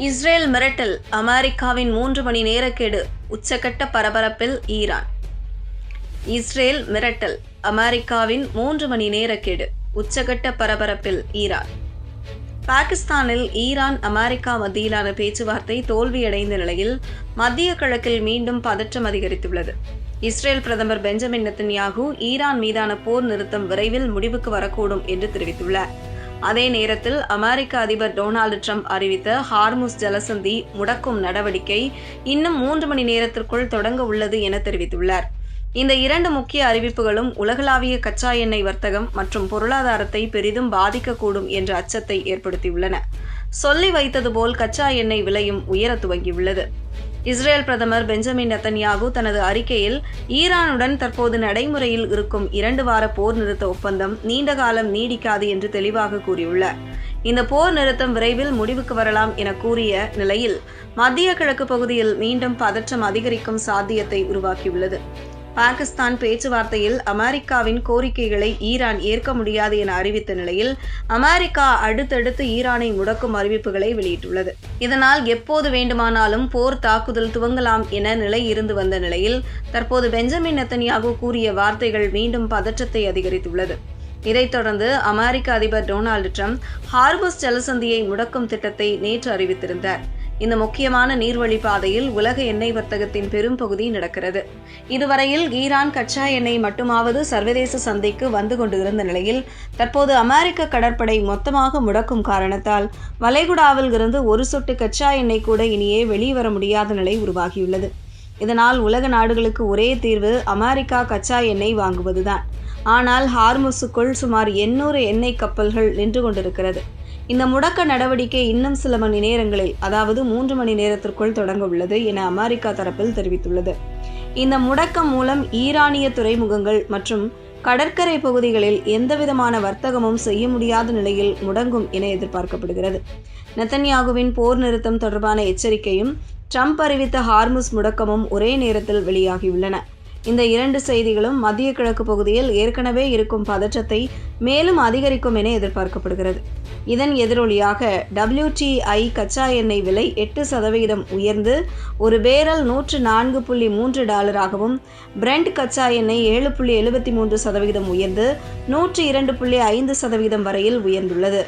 Israel மிரட்டல், அமெரிக்காவின் 3 மணி நேர கெடு, உச்சக்கட்ட பரபரப்பில் ஈரான். இஸ்ரேல் மிரட்டல், அமெரிக்காவின் 3 மணி நேர கெடு, உச்சக்கட்ட பரபரப்பில் ஈரான். பாகிஸ்தானில் ஈரான் அமெரிக்கா மத்தியிலான பேச்சுவார்த்தை தோல்வியடைந்த நிலையில் மத்திய கிழக்கில் மீண்டும் பதற்றம் அதிகரித்துள்ளது. இஸ்ரேல் பிரதமர் பெஞ்சமின் நெத்தன்யாகு ஈரான் மீதான போர் நிறுத்தம் விரைவில் முடிவுக்கு வரக்கூடும் என்று தெரிவித்துள்ளார். அதே நேரத்தில் அமெரிக்க அதிபர் டொனால்டு ட்ரம்ப் அறிவித்த ஹார்முஸ் ஜலசந்தி முடக்கும் நடவடிக்கை இன்னும் 3 மணி நேரத்திற்குள் தொடங்க உள்ளது என தெரிவித்துள்ளார். இந்த 2 முக்கிய அறிவிப்புகளும் உலகளாவிய கச்சா எண்ணெய் வர்த்தகம் மற்றும் பொருளாதாரத்தை பெரிதும் பாதிக்கக்கூடும் என்ற அச்சத்தை ஏற்படுத்தியுள்ளன. சொல்லி வைத்தது போல் கச்சா எண்ணெய் விலையும் உயர துவங்கியுள்ளது. இஸ்ரேல் பிரதமர் பெஞ்சமின் நெத்தன்யாகு தனது அறிக்கையில் ஈரானுடன் தற்போது நடைமுறையில் இருக்கும் 2 வார போர் நிறுத்த ஒப்பந்தம் நீண்ட காலம் நீடிக்காது என்று தெளிவாக கூறியுள்ளார். இந்த போர் நிறுத்தம் விரைவில் முடிவுக்கு வரலாம் என கூறிய நிலையில் மத்திய கிழக்கு பகுதியில் மீண்டும் பதற்றம் அதிகரிக்கும் சாத்தியத்தை உருவாக்கியுள்ளது. பாகிஸ்தான் பேச்சுவார்த்தையில் அமெரிக்காவின் கோரிக்கைகளை ஈரான் ஏற்க முடியாது என அறிவித்த நிலையில் அமெரிக்கா அடுத்தடுத்து ஈரானை முடக்கும் அறிவிப்புகளை வெளியிட்டுள்ளது. இதனால் எப்போது வேண்டுமானாலும் போர் தாக்குதல் துவங்கலாம் என நிலை இருந்து வந்த நிலையில் தற்போது பெஞ்சமின் நெத்தன்யாகு கூறிய வார்த்தைகள் மீண்டும் பதற்றத்தை அதிகரித்துள்ளது. இதைத் தொடர்ந்து அமெரிக்க அதிபர் டொனால்டு ட்ரம்ப் ஹார்முஸ் ஜலசந்தியை முடக்கும் திட்டத்தை நேற்று அறிவித்திருந்தார். இந்த முக்கியமான நீர்வழி பாதையில் உலக எண்ணெய் வர்த்தகத்தின் பெரும் பகுதி நடக்கிறது. இதுவரையில் ஈரான் கச்சா எண்ணெய் மட்டுமாவது சர்வதேச சந்தைக்கு வந்து கொண்டிருந்த நிலையில் தற்போது அமெரிக்க கடற்படை மொத்தமாக முடக்கும் காரணத்தால் வளைகுடாவில் இருந்து ஒரு சொட்டு கச்சா எண்ணெய் கூட இனியே வெளிவர முடியாத நிலை உருவாகியுள்ளது. இதனால் உலக நாடுகளுக்கு ஒரே தீர்வு அமெரிக்கா கச்சா எண்ணெய் வாங்குவதுதான். ஆனால் ஹார்முஸுக்குள் சுமார் 800 எண்ணெய் கப்பல்கள் நின்று கொண்டிருக்கிறது. இந்த முடக்க நடவடிக்கை இன்னும் சில மணி நேரங்களில், அதாவது 3 மணி நேரத்திற்குள் தொடங்க உள்ளது என அமெரிக்கா தரப்பில் தெரிவித்துள்ளது. இந்த முடக்கம் மூலம் ஈரானிய துறைமுகங்கள் மற்றும் கடற்கரை பகுதிகளில் எந்தவிதமான வர்த்தகமும் செய்ய முடியாத நிலையில் முடங்கும் என எதிர்பார்க்கப்படுகிறது. நெத்தன்யாகுவின் போர் நிறுத்தம் தொடர்பான எச்சரிக்கையும் ட்ரம்ப் அறிவித்த ஹார்முஸ் முடக்கமும் ஒரே நேரத்தில் வெளியாகியுள்ளன. இந்த 2 செய்திகளும் மத்திய கிழக்கு பகுதியில் ஏற்கனவே இருக்கும் பதற்றத்தை மேலும் அதிகரிக்கும் என எதிர்பார்க்கப்படுகிறது. இதன் எதிரொலியாக WTI கச்சா எண்ணெய் விலை 8% உயர்ந்து ஒரு பேரல் $104.3 பிரெண்ட் கச்சா எண்ணெய் 7.73% உயர்ந்து 102.5% வரையில் உயர்ந்துள்ளது.